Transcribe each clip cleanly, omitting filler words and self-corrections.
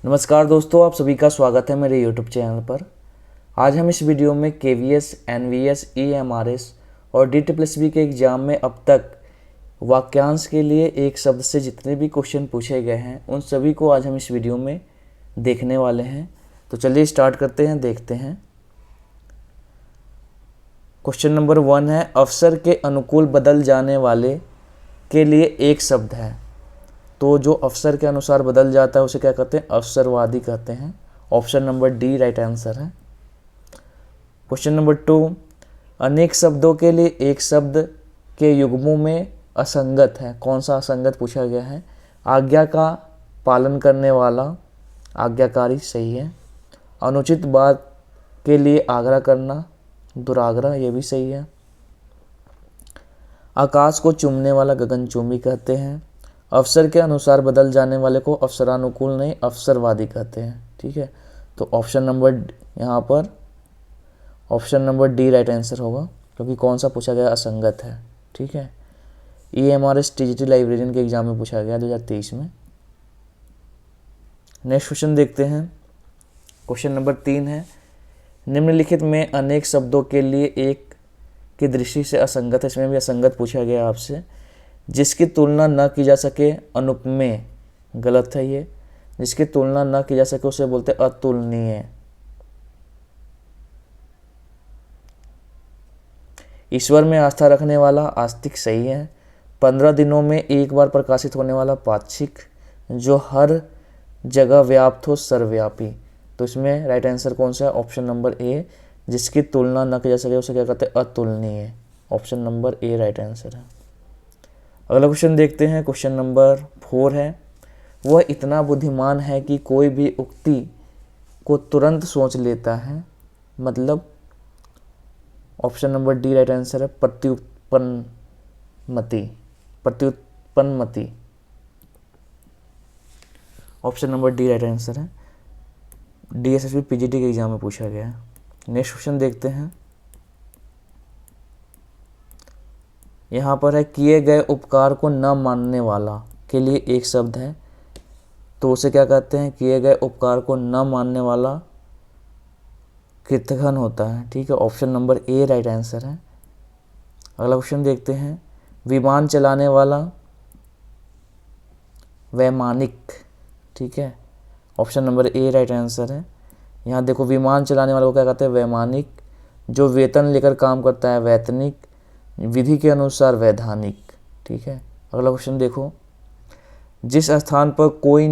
नमस्कार दोस्तों, आप सभी का स्वागत है मेरे YouTube चैनल पर। आज हम इस वीडियो में KVS, NVS, EMRS और DSSB के एग्ज़ाम में अब तक वाक्यांश के लिए एक शब्द से जितने भी क्वेश्चन पूछे गए हैं उन सभी को आज हम इस वीडियो में देखने वाले हैं। तो चलिए स्टार्ट करते हैं, देखते हैं। क्वेश्चन नंबर 1 है, अवसर के अनुकूल बदल जाने वाले के लिए एक शब्द है। तो जो अवसर के अनुसार बदल जाता है उसे क्या कहते हैं? अवसरवादी कहते हैं। Option number D right answer है। क्वेश्चन नंबर 2, अनेक शब्दों के लिए एक शब्द के युग्मों में असंगत है। कौन सा असंगत पूछा गया है? आज्ञा का पालन करने वाला, आज्ञाकारी सही है। अनुचित बात के लिए आग्रह करना, दुराग्रह ये भी सही है। आकाश को चूमने वाला गगनचुंबी कहते हैं। अवसर के अनुसार बदल जाने वाले को अवसरानुकूल नहीं अवसरवादी कहते हैं। ठीक है, तो ऑप्शन नंबर यहाँ पर option number D right answer होगा, क्योंकि कौन सा पूछा गया? असंगत है। ठीक है, EMRS TGT लाइब्रेरियन के एग्जाम में पूछा गया 2023 में। नेक्स्ट क्वेश्चन देखते हैं। क्वेश्चन नंबर 3 है, निम्नलिखित में अनेक शब्दों के लिए एक की दृष्टि से असंगत है। इसमें भी असंगत पूछा गया आपसे। जिसकी तुलना न की जा सके अनुपमेय, गलत है ये। जिसकी तुलना न की जा सके उसे बोलते अतुलनीय। ईश्वर में आस्था रखने वाला, आस्तिक सही है। 15 दिनों में एक बार प्रकाशित होने वाला, पाक्षिक। जो हर जगह व्याप्त हो, सर्वव्यापी। तो इसमें राइट आंसर कौन सा है? ऑप्शन नंबर ए। जिसकी तुलना न की जा सके उसे क्या कहते हैं? अतुलनीय। Option number A right answer है। अगला क्वेश्चन देखते हैं। क्वेश्चन नंबर 4 है, वह इतना बुद्धिमान है कि कोई भी उक्ति को तुरंत सोच लेता है। मतलब option number D right answer है। प्रत्युत्पन्नमति, प्रत्युत्पन्नमति। Option number D right answer है। DSSB PGT के एग्जाम में पूछा गया है। नेक्स्ट क्वेश्चन देखते हैं। यहाँ पर है, किए गए उपकार को न मानने वाला के लिए एक शब्द है। तो उसे क्या कहते हैं? किए गए उपकार को न मानने वाला कृतघ्न होता है। ठीक है, option number A right answer है। अगला क्वेश्चन देखते हैं। विमान चलाने वाला, वैमानिक। ठीक है, option number A right answer है। यहाँ देखो, विमान चलाने वाले को क्या कहते हैं? वैमानिक। जो वेतन लेकर काम करता है, वैतनिक। विधि के अनुसार वैधानिक। ठीक है, अगला क्वेश्चन देखो। जिस स्थान पर कोई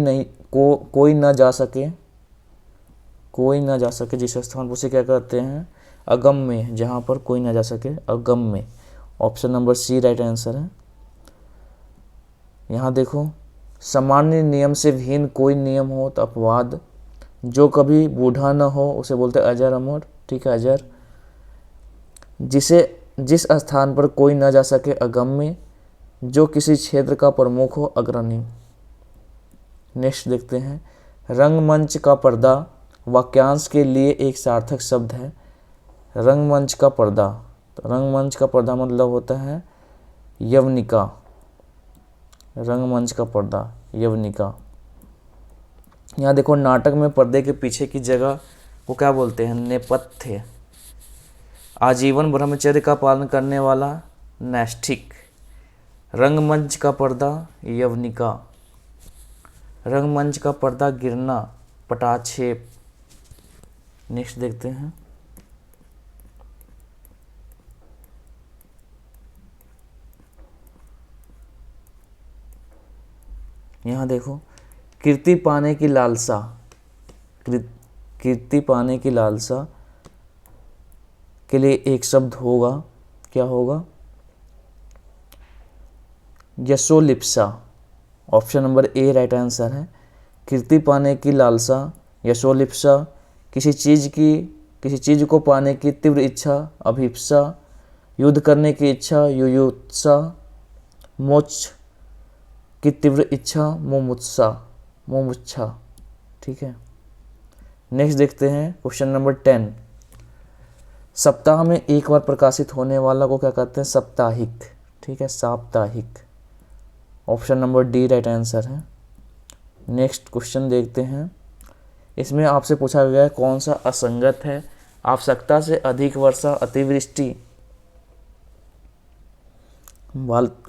न जा सके, जिस स्थान पर उसे क्या कहते हैं? अगम्य। जहाँ पर कोई न जा सके, अगम्य। Option number C right answer है। यहाँ देखो, सामान्य नियम से भिन्न कोई नियम हो तो अपवाद। जो कभी बूढ़ा न हो उसे बोलते अजर अमर। ठीक है, अजर। जिस स्थान पर कोई न जा सके, अगम्य। जो किसी क्षेत्र का प्रमुख हो, अग्रणी। नेक्स्ट देखते हैं। रंगमंच का पर्दा वाक्यांश के लिए एक सार्थक शब्द है। रंगमंच का पर्दा, तो रंगमंच का पर्दा मतलब होता है यवनिका। रंगमंच का पर्दा, यवनिका। यहाँ देखो, नाटक में पर्दे के पीछे की जगह को क्या बोलते हैं? नेपथ्य। आजीवन ब्रह्मचर्य का पालन करने वाला, नैष्ठिक। रंगमंच का पर्दा, यवनिका। रंगमंच का पर्दा गिरना, पटाक्षेप। नेक्स्ट देखते हैं। यहाँ देखो, कीर्ति पाने की लालसा, कीर्ति पाने की लालसा के लिए एक शब्द होगा। क्या होगा? यशोलिप्सा। Option number A right answer है। कीर्ति पाने की लालसा, यशोलिप्सा। किसी चीज को पाने की तीव्र इच्छा, अभिप्सा। युद्ध करने की इच्छा, युयुत्सा। मोक्ष की तीव्र इच्छा, मुमुक्षा। ठीक है, नेक्स्ट देखते हैं। क्वेश्चन नंबर 10, सप्ताह में एक बार प्रकाशित होने वाला को क्या कहते हैं? साप्ताहिक। ठीक है, साप्ताहिक। Option number D right answer है। नेक्स्ट क्वेश्चन देखते हैं। इसमें आपसे पूछा गया है कौन सा असंगत है। आवश्यकता से अधिक वर्षा अतिवृष्टि,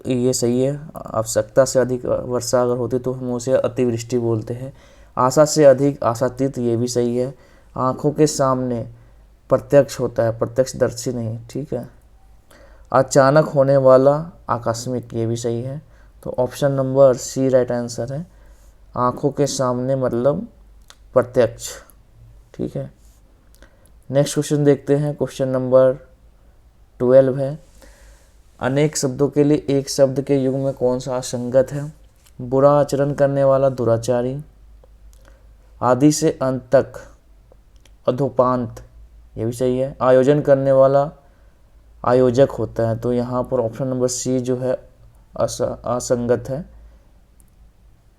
ये सही है। आवश्यकता से अधिक वर्षा अगर होती तो हम उसे अतिवृष्टि बोलते हैं। आशा से अधिक आशातीत, ये भी सही है। आँखों के सामने प्रत्यक्ष होता है, प्रत्यक्षदर्शी नहीं, ठीक है। अचानक होने वाला आकस्मिक, ये भी सही है। तो option number C right answer है। आँखों के सामने मतलब प्रत्यक्ष, ठीक है। नेक्स्ट क्वेश्चन देखते हैं, क्वेश्चन नंबर 12 है। अनेक शब्दों के लिए एक शब्द के युग में कौन सा असंगत है। बुरा आचरण करने वाला दुराचारी, आदि से अंत तक अधोपांत, ये भी सही है। आयोजन करने वाला आयोजक होता है, तो यहाँ पर ऑप्शन नंबर सी जो है असंगत है।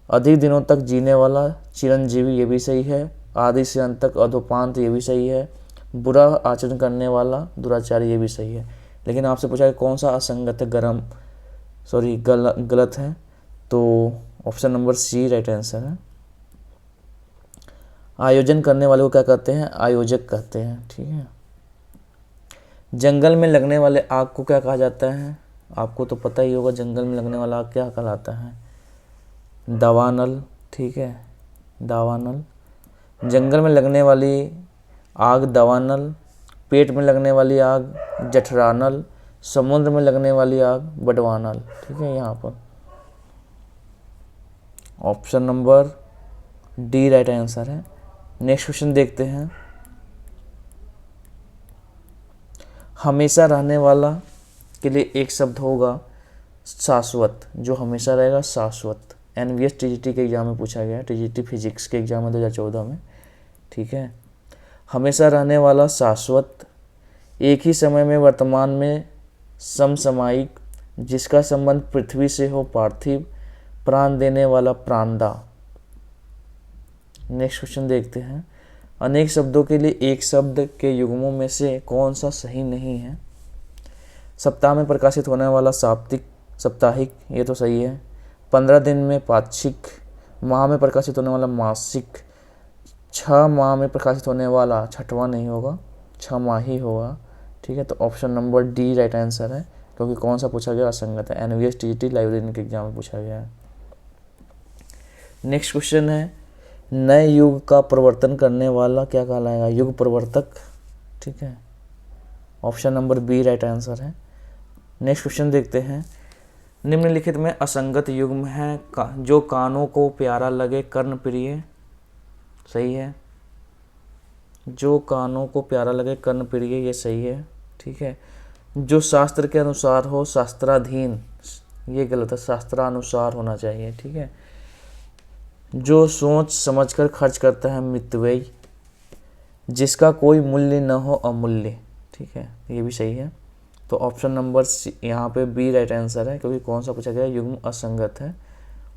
अधिक दिनों तक जीने वाला चिरंजीवी, ये भी सही है। आदि से अंत तक अधोपांत, ये भी सही है। बुरा आचरण करने वाला दुराचारी, ये भी सही है। लेकिन आपसे पूछा कि कौन सा असंगत है, गलत है। तो option number C right answer है। आयोजन करने वाले को क्या कहते हैं, आयोजक कहते हैं, ठीक है। जंगल में लगने वाले आग को क्या कहा जाता है। आपको तो पता ही होगा जंगल में लगने वाला आग क्या कहलाता है, दावानल, ठीक है, दावानल। जंगल में लगने वाली आग दावानल, पेट में लगने वाली आग जठरानल, समुद्र में लगने वाली आग बडवानल, ठीक है। यहाँ पर option number D right answer है। नेक्स्ट क्वेश्चन देखते हैं। हमेशा रहने वाला के लिए एक शब्द होगा शाश्वत, जो हमेशा रहेगा शाश्वत। एनवीएस टीजीटी के एग्जाम में पूछा गया है, टीजीटी फिजिक्स के एग्जाम में 2014 में, ठीक है। हमेशा रहने वाला शाश्वत, एक ही समय में वर्तमान में समसामयिक, जिसका संबंध पृथ्वी से हो पार्थिव, प्राण देने वाला प्राणदा। नेक्स्ट क्वेश्चन देखते हैं। अनेक शब्दों के लिए एक शब्द के युग्मों में से कौन सा सही नहीं है। सप्ताह में प्रकाशित होने वाला साप्ताहिक, ये तो सही है। 15 दिन में पाक्षिक, माह में प्रकाशित होने वाला मासिक, 6 माह में प्रकाशित होने वाला, छठवां नहीं होगा, 6 माह ही होगा, ठीक है। तो option number D right answer है, क्योंकि कौन सा पूछा गया, असंगत है। एनवीएस टीजीटी लाइब्रेरियन के एग्जाम में पूछा गया है। नेक्स्ट क्वेश्चन है, नए युग का प्रवर्तन करने वाला क्या कहलाएगा, युग प्रवर्तक, ठीक है। Option number B right answer है। नेक्स्ट क्वेश्चन देखते हैं। निम्नलिखित में असंगत युग्म है जो कानों को प्यारा लगे, कर्ण प्रिय, सही है। जो कानों को प्यारा लगे, कर्ण प्रिय, ये सही है, ठीक है। जो शास्त्र के अनुसार हो, शास्त्राधीन, ये गलत है, शास्त्रानुसार होना चाहिए, ठीक है। जो सोच समझकर खर्च करता है, मितव्ययी। जिसका कोई मूल्य न हो, अमूल्य, ठीक है, ये भी सही है। तो ऑप्शन नंबर सी यहाँ पे बी राइट आंसर है, क्योंकि कौन सा पूछा गया, युग्म असंगत है।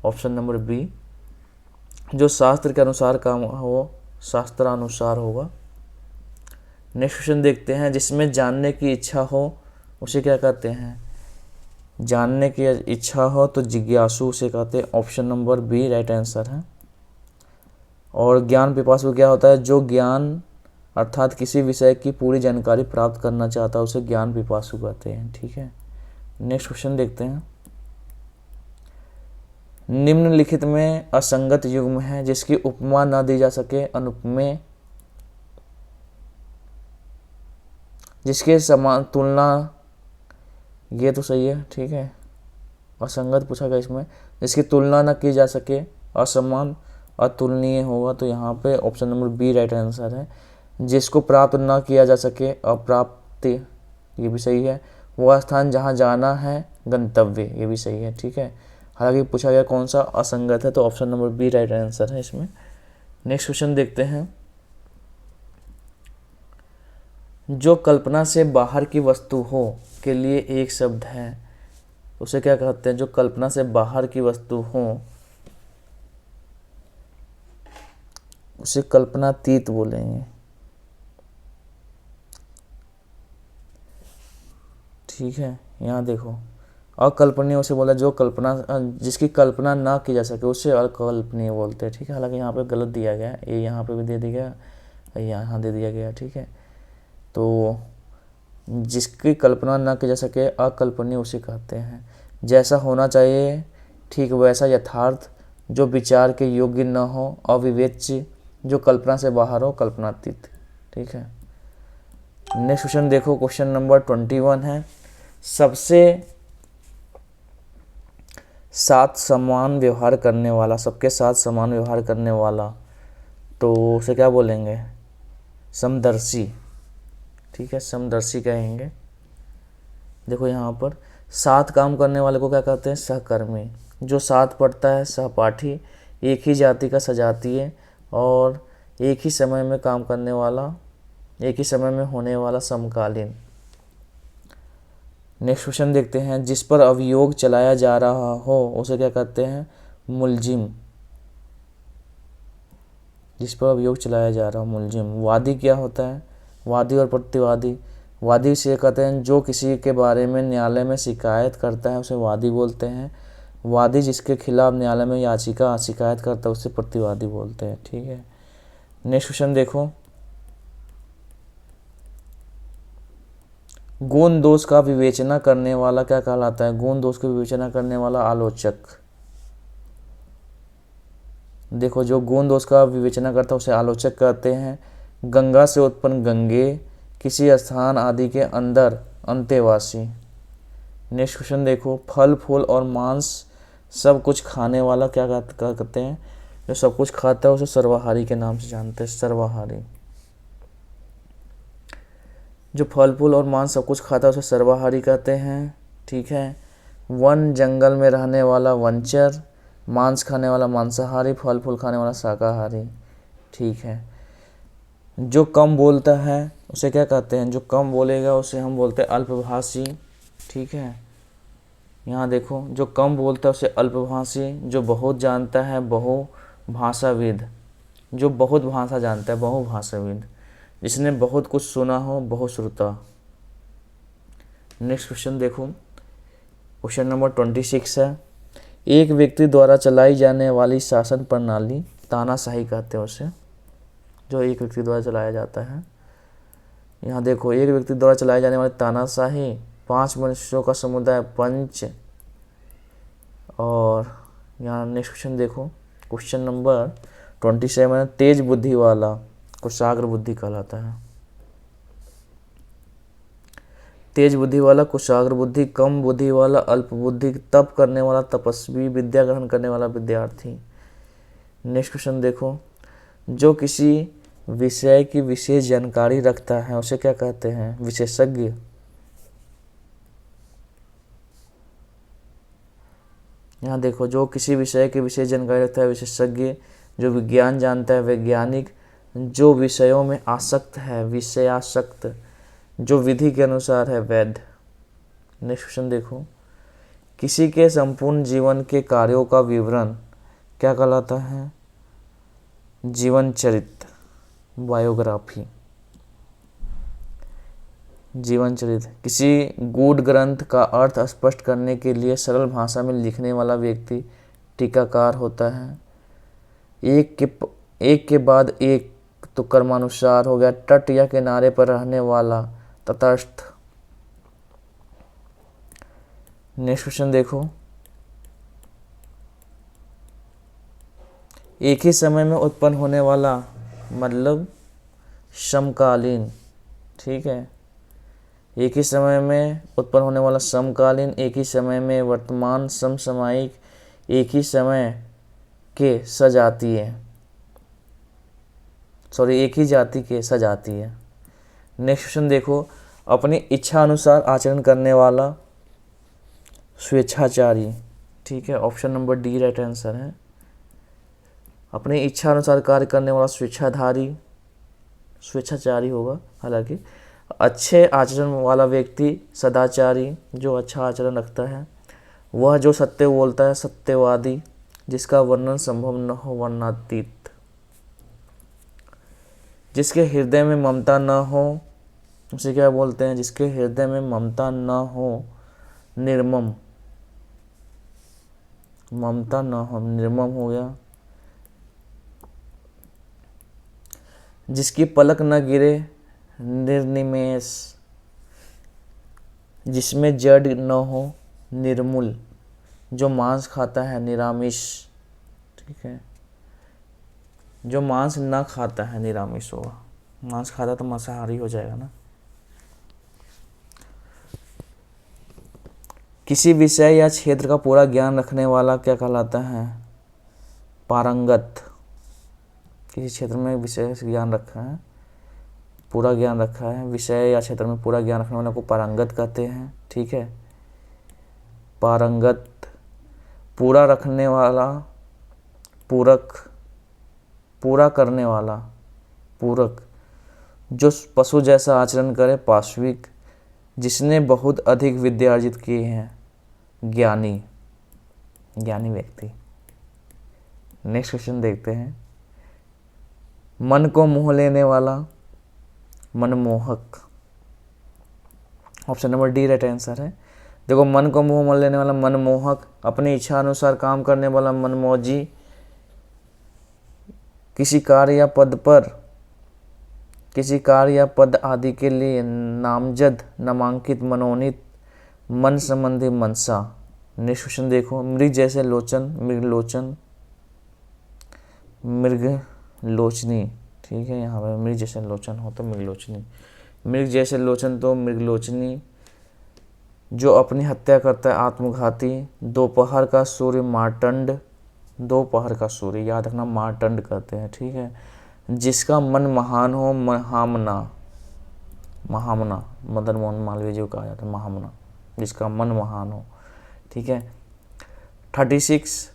ऑप्शन नंबर बी, जो शास्त्र के अनुसार काम हो, शास्त्रानुसार होगा। नेक्स्ट क्वेश्चन देखते हैं। जिसमें जानने की इच्छा हो उसे क्या कहते हैं, जानने की इच्छा हो तो जिज्ञासु उसे कहते हैं। Option number B right answer है। और ज्ञान पिपासु क्या होता है, जो ज्ञान अर्थात किसी विषय की पूरी जानकारी प्राप्त करना चाहता है उसे ज्ञान पिपासु कहते हैं, ठीक है। नेक्स्ट क्वेश्चन देखते हैं। निम्नलिखित में असंगत युग्म है जिसकी उपमा न दी जा सके, अनुपमेय, जिसके समान तुलना, ये तो सही है, ठीक है। असंगत पूछा गया इसमें, जिसकी तुलना न की जा सके, असमान, अतुलनीय होगा, तो यहाँ पे option number B right answer है। जिसको प्राप्त न किया जा सके, अप्राप्त, ये भी सही है। वह स्थान जहाँ जाना है, गंतव्य, ये भी सही है, ठीक है। हालांकि पूछा गया कौन सा असंगत है, तो option number B right answer है इसमें। नेक्स्ट क्वेश्चन देखते हैं। जो कल्पना से बाहर की वस्तु हो के लिए एक शब्द है, उसे क्या कहते हैं, जो कल्पना से बाहर की वस्तु हो उसे कल्पनातीत बोलेंगे, ठीक है। यहाँ देखो, अकल्पनीय उसे बोला जो कल्पना जिसकी कल्पना ना की जा सके उसे अकल्पनीय बोलते हैं। ठीक है, हालांकि यहाँ पे गलत दिया गया है, ये यहाँ पे भी दे दिया गया, यहाँ दे दिया गया। ठीक है, तो जिसकी कल्पना ना की जा सके अकल्पनीय उसे कहते हैं। जैसा होना चाहिए ठीक वैसा यथार्थ, जो विचार के योग्य न हो अविवेच्य, जो कल्पना से बाहर हो कल्पनातीत। ठीक है, नेक्स्ट क्वेश्चन देखो, क्वेश्चन नंबर 21 है, सबसे साथ समान व्यवहार करने वाला, सबके साथ समान व्यवहार करने वाला, तो उसे क्या बोलेंगे? समदर्शी। ठीक है, समदर्शी कहेंगे। देखो यहाँ पर साथ काम करने वाले को क्या कहते हैं? सहकर्मी। जो साथ पढ़ता है सहपाठी, एक ही जाति का सजातीय और एक ही समय में काम करने वाला, एक ही समय में होने वाला समकालीन। नेक्स्ट क्वेश्चन देखते हैं, जिस पर अभियोग चलाया जा रहा हो उसे क्या कहते हैं? मुलजिम। जिस पर अभियोग चलाया जा रहा हो मुलजिम। वादी क्या होता है? वादी और प्रतिवादी। वादी से कहते हैं जो किसी के बारे में न्यायालय में शिकायत करता है उसे वादी बोलते हैं। वादी जिसके खिलाफ न्यायालय में याचिका शिकायत करता है उसे प्रतिवादी बोलते हैं। ठीक है, नेक्स्ट क्वेश्चन देखो, गुण दोष का विवेचना करने वाला क्या कहलाता है? गुण दोष की विवेचना करने वाला आलोचक। देखो, जो गुण दोष का विवेचना करता है उसे आलोचक कहते हैं। गंगा से उत्पन्न गंगे, किसी स्थान आदि के अंदर अंतेवासी। नेक्स्ट क्वेश्चन देखो, फल फूल और मांस सब कुछ खाने वाला क्या कहते हैं? जो सब कुछ खाता है उसे सर्वाहारी के नाम से जानते हैं, सर्वाहारी। जो फल फूल और मांस सब कुछ खाता है उसे सर्वाहारी कहते हैं। ठीक है, वन जंगल में रहने वाला वनचर, मांस खाने वाला मांसाहारी, फल फूल खाने वाला शाकाहारी। ठीक है, जो कम बोलता है उसे क्या कहते हैं? जो कम बोलेगा उसे हम बोलते हैं अल्पभाषी। ठीक है, यहाँ देखो, जो कम बोलता है उसे अल्पभाषी। जो बहुत जानता है बहुभाषाविद। जो बहुत भाषा जानता है बहुभाषाविद। जिसने बहुत कुछ सुना हो बहुश्रुता। नेक्स्ट क्वेश्चन देखो, क्वेश्चन नंबर 26 है, एक व्यक्ति द्वारा चलाई जाने वाली शासन प्रणाली तानाशाही कहते हैं उसे। जो एक व्यक्ति द्वारा चलाया जाता है, यहाँ देखो, एक व्यक्ति द्वारा चलाई जाने वाली तानाशाही, 5 मनुष्यों का समुदाय पंच। और यहाँ नेक्स्ट क्वेश्चन देखो, क्वेश्चन नंबर 27, तेज बुद्धि वाला कुशाग्र बुद्धि कहलाता है। तेज बुद्धि वाला कुशाग्र बुद्धि, कम बुद्धि वाला अल्प बुद्धि, तप करने वाला तपस्वी, विद्या ग्रहण करने वाला विद्यार्थी। नेक्स्ट क्वेश्चन देखो, जो किसी विषय की विशेष जानकारी रखता है उसे क्या कहते हैं? विशेषज्ञ। यहाँ देखो, जो किसी विषय की विशेष जानकारी रखता है विशेषज्ञ। जो विज्ञान जानता है वैज्ञानिक। जो विषयों में आसक्त है विषयासक्त। जो विधि के अनुसार है वैध। नेक्स्ट क्वेश्चन देखो, किसी के संपूर्ण जीवन के कार्यों का विवरण क्या कहलाता है? जीवन चरित्र, बायोग्राफी। जीवन चरित्र। किसी गूढ़ ग्रंथ का अर्थ स्पष्ट करने के लिए सरल भाषा में लिखने वाला व्यक्ति टीकाकार होता है। एक के बाद एक तो कर्मानुसार हो गया। तट या किनारे पर रहने वाला तटस्थ। नेक्स्ट क्वेश्चन देखो, एक ही समय में उत्पन्न होने वाला मतलब समकालीन। ठीक है, एक ही समय में उत्पन्न होने वाला समकालीन, एक ही समय में वर्तमान, समसामयिक, एक ही समय के सजातीय, एक ही जाति के सजातीय। नेक्स्ट क्वेश्चन देखो, अपनी इच्छा अनुसार आचरण करने वाला स्वेच्छाचारी। ठीक है, option number D right answer है। अपनी इच्छा अनुसार कार्य करने वाला स्वेच्छाचारी होगा। हालांकि अच्छे आचरण वाला व्यक्ति सदाचारी, जो अच्छा आचरण रखता है। वह जो सत्य बोलता है सत्यवादी, जिसका वर्णन संभव न हो वर्णनातीत। जिसके हृदय में ममता न हो उसे क्या बोलते हैं? जिसके हृदय में ममता न हो निर्मम। ममता न हो, निर्मम हो गया। जिसकी पलक न गिरे, निर्निमेष। जिसमें जड़ न हो, निर्मूल। जो मांस खाता है, निरामिष। ठीक है, जो मांस न खाता है निरामिष होगा। मांस खाता तो मांसाहारी हो जाएगा ना। किसी विषय या क्षेत्र का पूरा ज्ञान रखने वाला क्या कहलाता है? पारंगत। किसी क्षेत्र में विषय से ज्ञान रखा है, पूरा ज्ञान रखा है, विषय या क्षेत्र में पूरा ज्ञान रखने वाले को पारंगत कहते हैं। ठीक है, पारंगत। पूरा रखने वाला, पूरक। पूरा करने वाला, पूरक। जो पशु जैसा आचरण करे, पाशविक। जिसने बहुत अधिक विद्या अर्जित किए हैं, ज्ञानी। ज्ञानी व्यक्ति। नेक्स्ट क्वेश्चन देखते हैं। मन को मोह लेने वाला, मनमोहक। Option number D right answer है। देखो, मन को मोह लेने वाला मनमोहक, अपनी इच्छा अनुसार काम करने वाला मनमौजी, किसी कार्य या पद आदि के लिए नामजद, नामांकित, मनोनीत, मन संबंधी मनसा। नेक्स्ट क्वेश्चन देखो। मृग जैसे लोचन, मृगलोचन, मृगलोचनी। ठीक है, यहाँ पर मृग जैसे लोचन हो तो मृगलोचनी। मृग जैसे लोचन तो मृगलोचनी। जो अपनी हत्या करता है, आत्मघाती। दोपहर का सूर्य, मार्तंड। दोपहर का सूर्य याद रखना, मार्तंड कहते हैं। ठीक है, जिसका मन महान हो, महामना। महामना, मदन मोहन मालवीय जी को कहा जाता है महामना, जिसका मन महान हो। ठीक है, 36,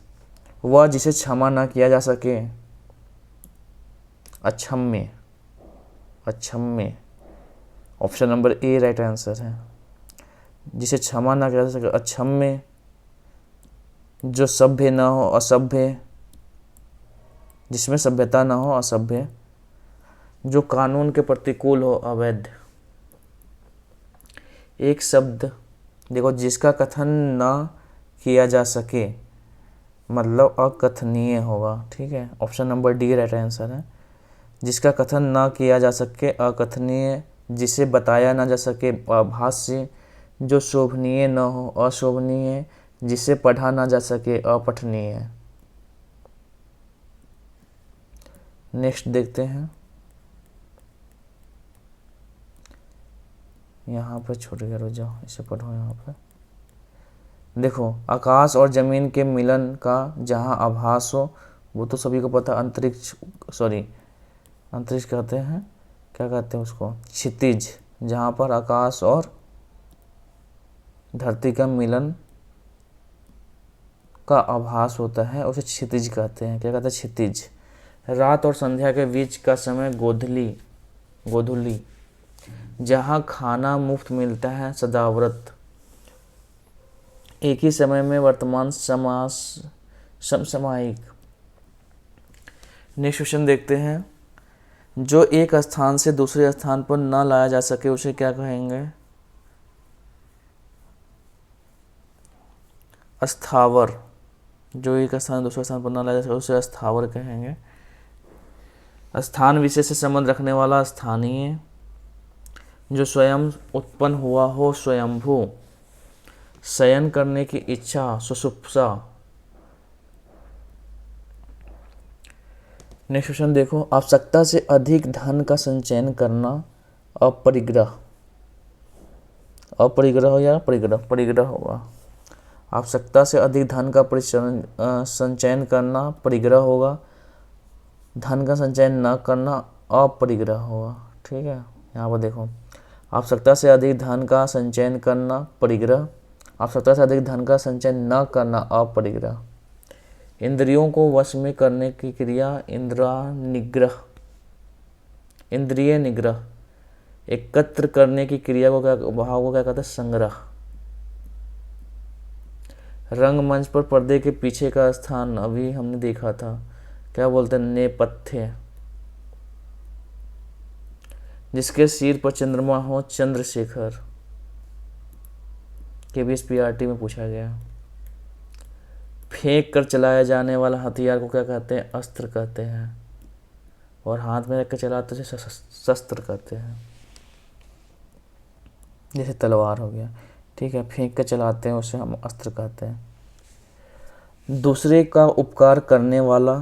वह जिसे क्षमा न किया जा सके, अक्षम्य। अक्षम्य। Option number A right answer है। जिसे क्षमा न किया जा सके, अक्षम्य। जो सभ्य न हो, असभ्य। जिसमें सभ्यता न हो, असभ्य। जो कानून के प्रतिकूल हो, अवैध। एक शब्द देखो, जिसका कथन न किया जा सके मतलब अकथनीय होगा। ठीक है, option number D right answer है। जिसका कथन न किया जा सके, अकथनीय। जिसे बताया न जा सके, अभाष्य। जो शोभनीय न हो, अशोभनीय। जिसे पढ़ा न जा सके, अपठनीय। नेक्स्ट देखते हैं। यहाँ पर छोड़ के रुक जाओ, इसे पढ़ो। यहाँ पर देखो, आकाश और जमीन के मिलन का जहाँ आभास हो, वो तो सभी को पता, अंतरिक्ष, अंतरिक्ष कहते हैं, क्या कहते हैं उसको, क्षितिज। जहाँ पर आकाश और धरती का मिलन का आभास होता है, उसे क्षितिज कहते हैं। क्या कहते हैं? क्षितिज। रात और संध्या के बीच का समय, गोधूली। जहाँ खाना मुफ्त मिलता है, सदाव्रत। एक ही समय में वर्तमान समास, समसामयिक। नेक्स्ट क्वेश्चन देखते हैं। जो एक स्थान से दूसरे स्थान पर न लाया जा सके, उसे क्या कहेंगे? अस्थावर। जो एक स्थान दूसरे स्थान पर न लाया जा सके, उसे अस्थावर कहेंगे। स्थान विशेष से संबंध रखने वाला, स्थानीय। जो स्वयं उत्पन्न हुआ हो, स्वयंभू। शयन करने की इच्छा, सुषुप्सा। नेक्स्ट क्वेश्चन देखो। आवश्यकता से अधिक धन का संचयन करना, अपरिग्रह। अपरिग्रह हो या परिग्रह? परिग्रह होगा। आवश्यकता से अधिक धन का संचयन करना परिग्रह होगा। धन का संचयन न करना अपरिग्रह होगा। ठीक है, यहाँ पर देखो, आवश्यकता से अधिक धन का संचयन करना परिग्रह, आवश्यकता से अधिक धन का संचयन न करना अपरिग्रह। इंद्रियों को वश में करने की क्रिया, निग्रह। इंद्रिय निग्रह। एकत्र करने की क्रिया को भाव को क्या कहते हैं? संग्रह। रंगमंच पर पर्दे के पीछे का स्थान, अभी हमने देखा था, क्या बोलते हैं? नेपथ्य। जिसके सिर पर चंद्रमा हो, चंद्रशेखर। KVSPRT में पूछा गया। फेंक कर चलाया जाने वाला हथियार को क्या कहते हैं? अस्त्र कहते हैं। और हाथ में रख के चलाते उसे शस्त्र कहते हैं, जैसे तलवार हो गया। ठीक है, फेंक कर चलाते हैं उसे हम अस्त्र कहते हैं। दूसरे का उपकार करने वाला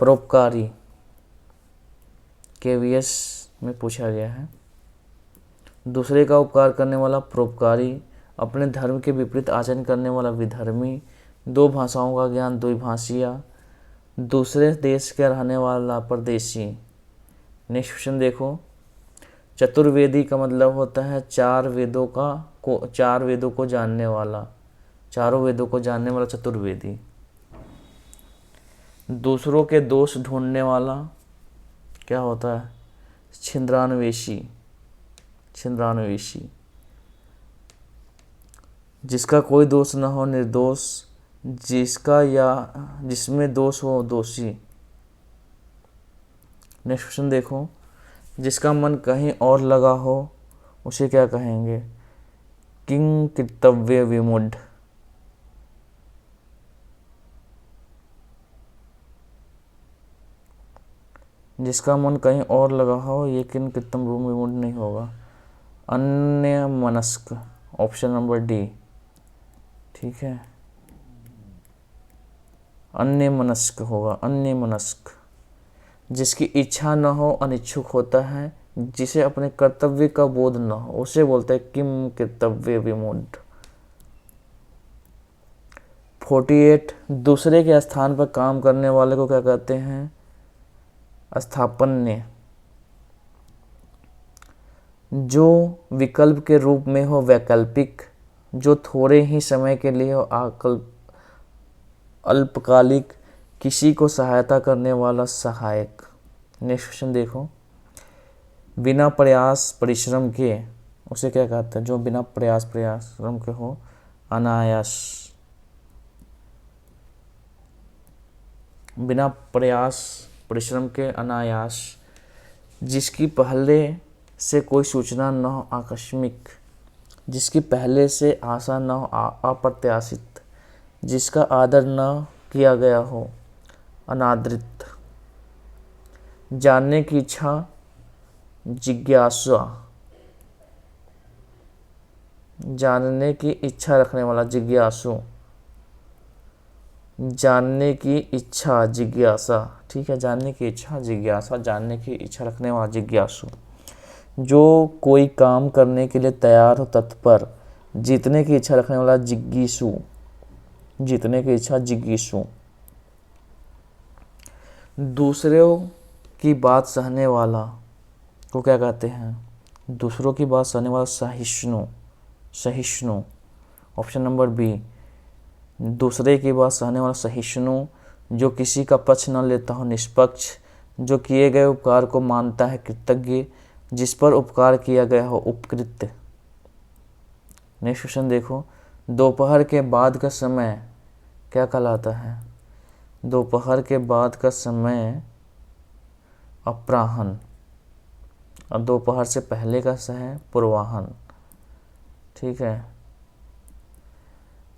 परोपकारी, केवीएस में पूछा गया है। दूसरे का उपकार करने वाला परोपकारी, अपने धर्म के विपरीत आचरण करने वाला विधर्मी, दो भाषाओं का ज्ञान द्विभाषिया, दूसरे देश का रहने वाला परदेशी। नेक्स्ट क्वेश्चन देखो, चतुर्वेदी का मतलब होता है चार वेदों को जानने वाला, चारों वेदों को जानने वाला चतुर्वेदी। दूसरों के दोष ढूंढने वाला क्या होता है? छिंद्रान्वेषी, छिंद्रान्वेषी। जिसका कोई दोष न हो निर्दोष, जिसका या जिसमें दोष हो दोषी। नेक्स्ट क्वेश्चन देखो, जिसका मन कहीं और लगा हो उसे क्या कहेंगे? किंग कर्तव्य विमूढ़। जिसका मन कहीं और लगा हो, ये किन कर्तव्य विमूढ़ नहीं होगा, अन्य मनस्क, ऑप्शन नंबर डी। ठीक है, अन्य मनस्क होगा, अन्य मनस्क। जिसकी इच्छा न हो अनिच्छुक होता है, जिसे अपने कर्तव्य का बोध न हो उसे बोलते हैं किम कर्तव्य विमूढ़। 48, दूसरे के स्थान पर काम करने वाले को क्या कहते हैं? स्थापन्य। जो विकल्प के रूप में हो वैकल्पिक, जो थोड़े ही समय के लिए हो अल्पकालिक, किसी को सहायता करने वाला सहायक। नेक्स्ट क्वेश्चन देखो, बिना प्रयास परिश्रम के उसे क्या कहते हैं? जो बिना प्रयास परिश्रम के हो, अनायास। बिना प्रयास परिश्रम के अनायास। जिसकी पहले से कोई सूचना न हो आकस्मिक, जिसकी पहले से आशा न हो अप्रत्याशित, जिसका आदर न किया गया हो अनादृत। जानने की इच्छा जिज्ञासा, जानने की इच्छा रखने वाला जिज्ञासु, जानने की इच्छा जिज्ञासा। ठीक है, जानने की इच्छा जिज्ञासा, जानने की इच्छा रखने वाला जिज्ञासु। जो कोई काम करने के लिए तैयार हो तत्पर, जीतने की इच्छा रखने वाला जिज्ञासु, जीतने की इच्छा जिज्ञासु। दूसरों की बात सहने वाला को क्या कहते हैं? दूसरों की बात सहने वाला सहिष्णु, सहिष्णु, ऑप्शन नंबर बी। दूसरे की बात सहने वाला सहिष्णु, जो किसी का पक्ष न लेता हो निष्पक्ष, जो किए गए उपकार को मानता है कृतज्ञ, जिस पर उपकार किया गया हो उपकृत। नेक्स्ट क्वेश्चन देखो, दोपहर के बाद का समय क्या कहलाता है? दोपहर के बाद का समय अपराह्न, और दोपहर से पहले का समय पूर्वाह्न। ठीक है,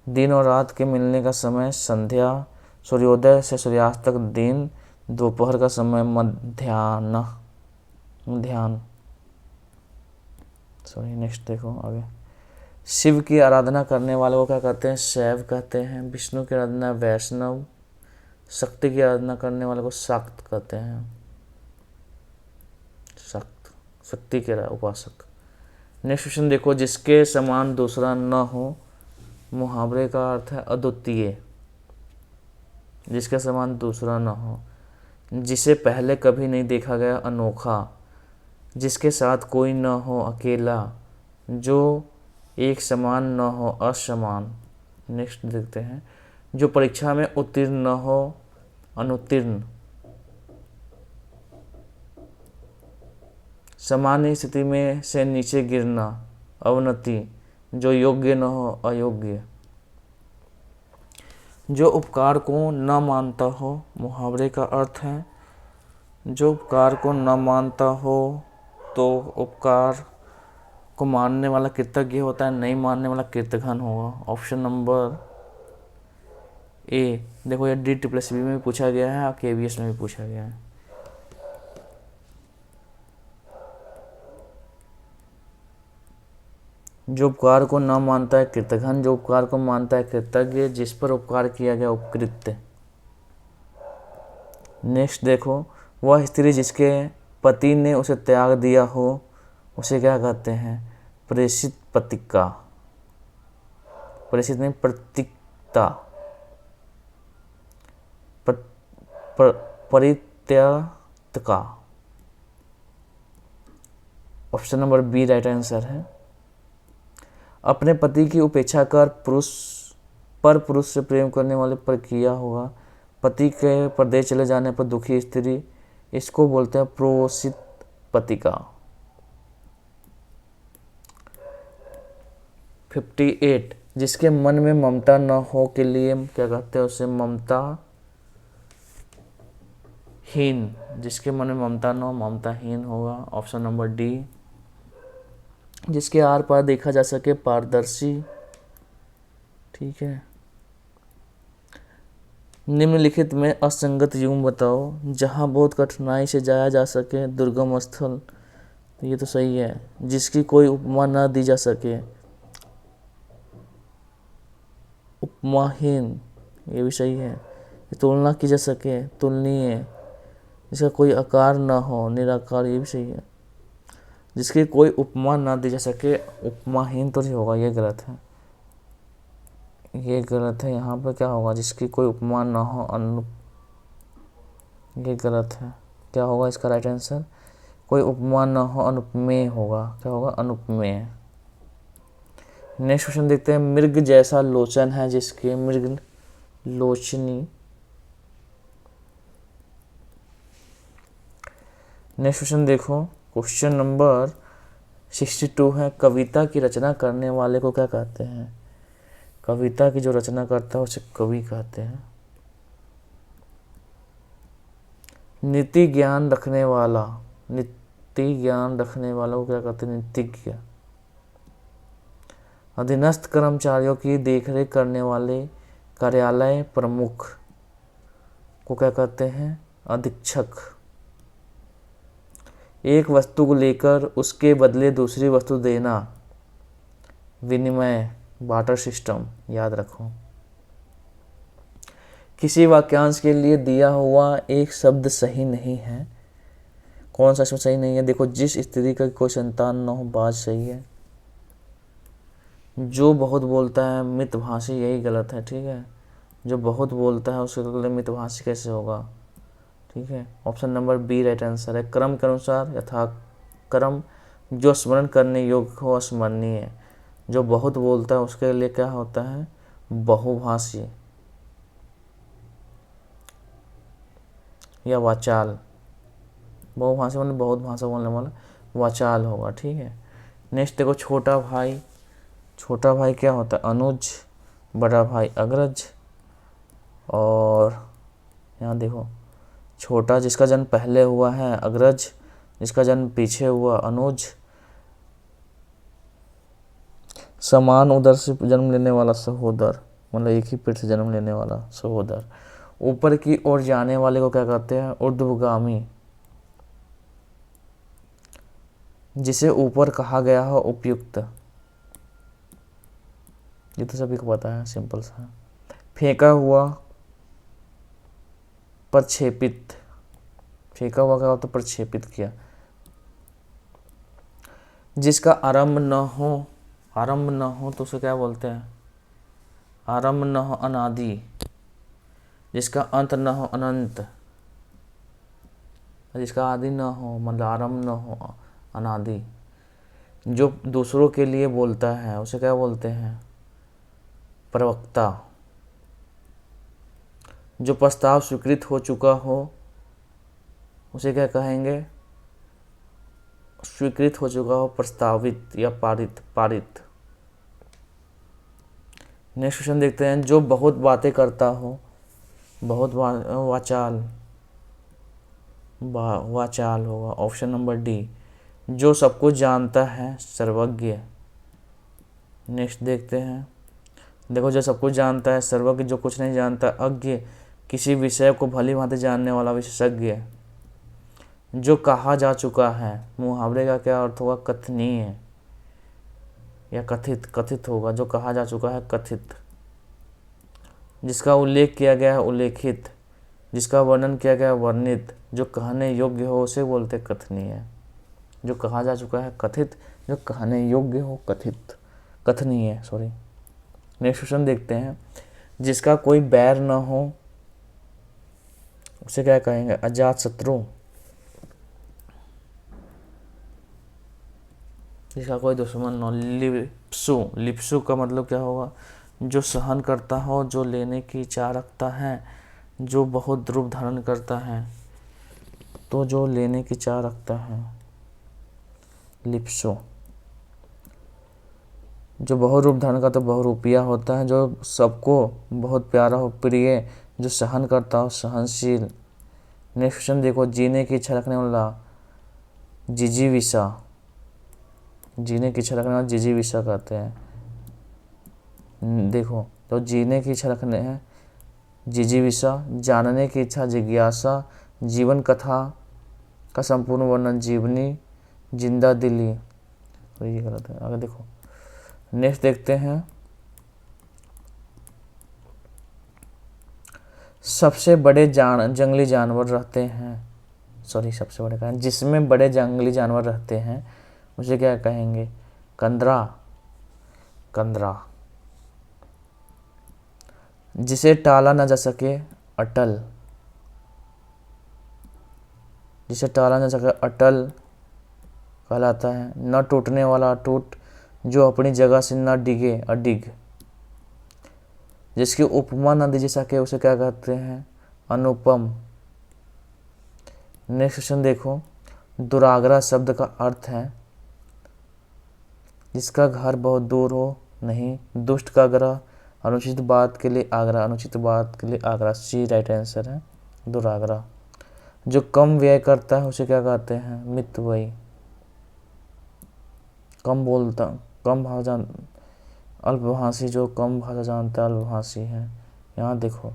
दिन और रात के मिलने का समय संध्या, सूर्योदय से सूर्यास्त तक दिन, दोपहर का समय मध्याह्न, मध्याह्न। सॉरी, नेक्स्ट देखो आगे। शिव की आराधना करने वाले को क्या कहते हैं? शैव कहते हैं। विष्णु की आराधना वैष्णव, शक्ति की आराधना करने वाले को शाक्त कहते हैं, शाक्त, शक्ति के उपासक। नेक्स्ट क्वेश्चन देखो, जिसके समान दूसरा न हो, मुहावरे का अर्थ है अद्वितीय, जिसके समान दूसरा न हो, जिसे पहले कभी नहीं देखा गया अनोखा, जिसके साथ कोई न हो अकेला, जो एक समान न हो असमान। नेक्स्ट देखते हैं, जो परीक्षा में उत्तीर्ण न हो अनुत्तीर्ण, सामान्य स्थिति में से नीचे गिरना अवनति, जो योग्य न हो अयोग्य, जो उपकार को न मानता हो। मुहावरे का अर्थ है जो उपकार को न मानता हो, तो उपकार को मानने वाला कृतज्ञ होता है, नहीं मानने वाला कृतघ्न होगा। ऑप्शन नंबर ए। देखो ये DSSB में भी पूछा गया है और KVS में भी पूछा गया है। जो उपकार को न मानता है कृतघ्न, जो उपकार को मानता है कृतज्ञ, जिस पर उपकार किया गया उपकृत्य। नेक्स्ट देखो, वह स्त्री जिसके पति ने उसे त्याग दिया हो उसे क्या कहते हैं? प्रेषित पतिका। प्रेषित नहीं, प्रतिक्ता। परित्यक्ता। Option number B right answer है। अपने पति की उपेक्षा कर पुरुष से प्रेम करने वाले पर किया होगा। पति के परदेश चले जाने पर दुखी स्त्री, इसको बोलते हैं प्रोषित पतिका। 58, जिसके मन में ममता न हो के लिए क्या कहते हैं? उसे ममता हीन। जिसके मन में ममता न हो ममता हीन होगा। Option number D. जिसके आर पार देखा जा सके पारदर्शी। ठीक है। निम्नलिखित में असंगत युग बताओ। जहां बहुत कठिनाई से जाया जा सके, दुर्गम स्थल। ये तो सही है। जिसकी कोई उपमा न दी जा सके, उपमाहीन। ये भी सही है। तुलना की जा सके, तुलनीय। जिसका कोई आकार न हो, निराकार। ये भी सही है। जिसकी कोई उपमा ना दी जा सके, उपमाहीन तो नहीं होगा, ये गलत है। ये गलत है। यहाँ पर क्या होगा? जिसकी कोई उपमा ना हो, ये गलत है। क्या होगा इसका राइट आंसर? कोई उपमा ना हो, अनुपमेय होगा। क्या होगा? अनुपमेय। नेक्स्ट क्वेश्चन देखते हैं। मृग जैसा लोचन है जिसके, मृग लोचनी। नेक्स्ट क्वेश्चन देखो, क्वेश्चन नंबर 62 है। कविता की रचना करने वाले को क्या कहते हैं? कविता की जो रचना करता है उसे कवि कहते हैं। नीति ज्ञान रखने वाला, नीति ज्ञान रखने वाला को क्या कहते हैं? नीतिज्ञ। अधीनस्थ कर्मचारियों की देखरेख करने वाले कार्यालय प्रमुख को क्या कहते हैं? अधीक्षक। एक वस्तु को लेकर उसके बदले दूसरी वस्तु देना, विनिमय, बार्टर सिस्टम। याद रखो। किसी वाक्यांश के लिए दिया हुआ एक शब्द सही नहीं है। कौन सा सही नहीं है? देखो, जिस स्त्री का कोई संतान न हो, बात सही है। जो बहुत बोलता है मितभाषी, यही गलत है। ठीक है। जो बहुत बोलता है उसके लिए मितभाषी कैसे होगा? ठीक है। Option number B right answer है। क्रम के अनुसार यथाक्रम, जो स्मरण करने योग्य हो, स्मरणीय। जो बहुत बोलता है उसके लिए क्या होता है? बहुभाषी या वाचाल। बहुभाषी मतलब बहुत भाषा बोलने वाला, वाचाल होगा। ठीक है। नेक्स्ट देखो, छोटा भाई। छोटा भाई क्या होता है? अनुज। बड़ा भाई अग्रज। और यहाँ देखो, छोटा जिसका जन्म पहले हुआ है अग्रज, जिसका जन्म पीछे हुआ अनुज। समान उदर से जन्म लेने वाला सहोदर, मतलब एक ही पेट से जन्म लेने वाला सहोदर। ऊपर की ओर जाने वाले को क्या कहते हैं? ऊर्ध्वगामी। जिसे ऊपर कहा गया हो, उपयुक्त। ये तो सभी को पता है, सिंपल सा। फेंका हुआ, प्रक्षेपित। फेंका हुआ क्या होता है? प्रक्षेपित किया। जिसका आरंभ न हो, आरंभ न हो तो उसे क्या बोलते हैं? आरंभ न हो, अनादि। जिसका अंत न हो, अनंत। जिसका आदि न हो, मतलब आरंभ न हो, अनादि। जो दूसरों के लिए बोलता है उसे क्या बोलते हैं? प्रवक्ता। जो प्रस्ताव स्वीकृत हो चुका हो उसे क्या कहेंगे? स्वीकृत हो चुका हो, प्रस्तावित या पारित। पारित। नेक्स्ट क्वेश्चन देखते हैं। जो बहुत बातें करता हो, बहुत वाचाल। वाचाल होगा। Option number D. जो सब कुछ जानता है, सर्वज्ञ। नेक्स्ट देखते हैं। देखो, जो सब कुछ जानता है, सर्वज्ञ जो कुछ नहीं जानता, अज्ञ किसी विषय को भली भांति जानने वाला विशेषज्ञ, जो कहा जा चुका है। मुहावरे का क्या अर्थ होगा? कथनीय या कथित, कथित होगा। जो कहा जा चुका है कथित। जिसका उल्लेख किया गया है उल्लेखित। जिसका वर्णन किया गया है वर्णित। जो कहने योग्य हो उसे बोलते कथनीय। जो कहा जा चुका है कथित, जो कहने योग्य हो कथित, कथनीय, सॉरी। नेक्स्ट क्वेश्चन देखते हैं। जिसका कोई बैर न हो उसे क्या कहेंगे? अजात शत्रु। जिसका कोई दुश्मन न हो, लिप्सु। लिप्सु का मतलब क्या होगा? जो सहन करता हो, जो लेने की इच्छा रखता है, जो बहुत रूप धारण करता है। तो जो लेने की इच्छा रखता है, लिप्सु। जो बहुत रूप धारण करता है, बहुरूपिया होता है। जो सबको बहुत प्यारा हो, प्रिय। जो सहन करता हो, सहनशील। नेक्स्ट क्वेश्चन देखो। जीने की इच्छा रखने वाला, जिजीविषा। जीने की इच्छा रखने वाला जिजीविषा कहते हैं। देखो, तो जीने की इच्छा रखने हैं जिजीविषा। जानने की इच्छा जिज्ञासा। जीवन कथा का संपूर्ण वर्णन जीवनी। जिंदा दिली, तो ये गलत है। आगे देखो, नेक्स्ट देखते हैं। सबसे बड़े जंगली जानवर रहते हैं, सॉरी, सबसे बड़े कहें, जिसमें बड़े जंगली जानवर रहते हैं उसे क्या कहेंगे? कंदरा। कंदरा। जिसे टाला न जा सके, अटल। जिसे टाला न सके अटल कहलाता है। न टूटने वाला, अटूट। जो अपनी जगह से न डिगे, अडिग। जिसकी उपमा न दी जा सके उसे क्या कहते हैं? अनुपम। नेक्स्ट क्वेश्चन देखो। दुराग्रह शब्द का अर्थ है जिसका घर बहुत दूर हो, नहीं। दुष्ट का ग्रह। अनुचित बात के लिए आग्रह, अनुचित बात के लिए आग्रह, सी राइट आंसर है, दुराग्रह। जो कम व्यय करता है उसे क्या कहते हैं? मितव्ययी। कम बोलता, कम भाषा, अल्पभाषी। जो कम भाषा जानता है अल्पभाषी है। यहाँ देखो,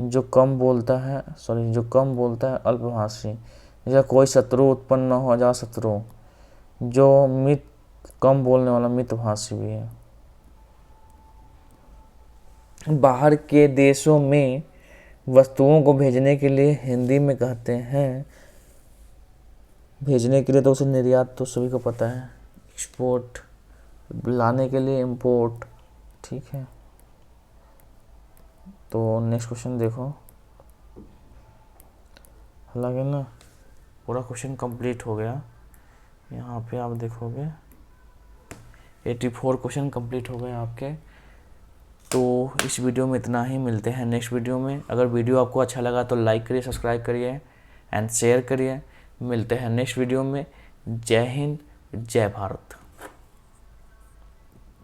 जो कम बोलता है, सॉरी, जो कम बोलता है अल्पभाषी। जैसे कोई शत्रु उत्पन्न न हो, अजात शत्रु। जो कम बोलने वाला मितभाषी भी है। बाहर के देशों में वस्तुओं को भेजने के लिए हिंदी में कहते हैं, भेजने के लिए तो उसे निर्यात तो सभी को पता है, एक्सपोर्ट। लाने के लिए इंपोर्ट, ठीक है। तो नेक्स्ट क्वेश्चन देखो। हालांकि ना पूरा क्वेश्चन कंप्लीट हो गया। यहाँ पे आप देखोगे 84 क्वेश्चन कंप्लीट हो गए आपके। तो इस वीडियो में इतना ही, मिलते हैं नेक्स्ट वीडियो में। अगर वीडियो आपको अच्छा लगा तो लाइक करिए, सब्सक्राइब करिए एंड शेयर करिए। मिलते हैं नेक्स्ट वीडियो में। जय हिंद, जय भारत।